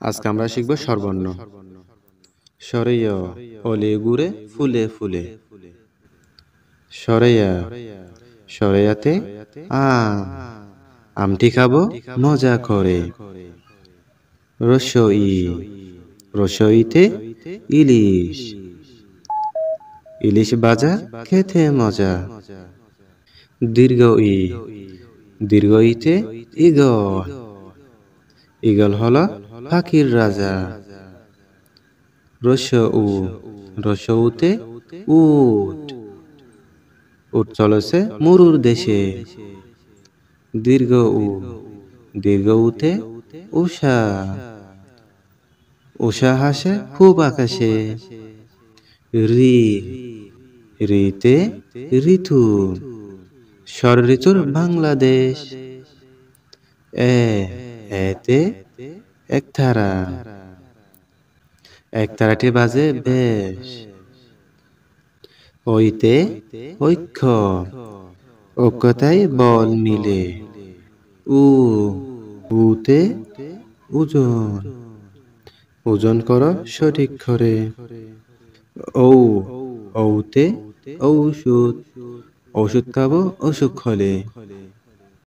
আজকে আমরা শিখব স্বরবর্ণ। স্বরে য়, অলে গুড়ে ফুলে ফুলে। স্বরে আ, স্বরে আতে আম, আমটি খাবো মজা করে। রস্বই, রস্বইতে ইলিশ, ইলিশ ভাজা খেতে মজা। দীর্ঘ ই, দীর্ঘ ইতে ঈগল, ঈগল হলো পাখির রাজা। রস্য উ, রস্য উতে উট, উট চলেছে মরুর দেশে। দীর্ঘ উ, দীর্ঘ উতে উষা, উষা হাসে খুব আকাশে। রি, রিতে ঋতু, ষড় ঋতুর বাংলাদেশ। এ, এতে একতারা, একতারাটি বাজে বেশ। ঐতে ঐক্য, ঐক্যতাই বল মিলে। উ, উতে ওজন, ওজন করো সঠিক করে। ঔ, ঔতে ঔষধ, ওষুধ খাবো অসুখ হলে।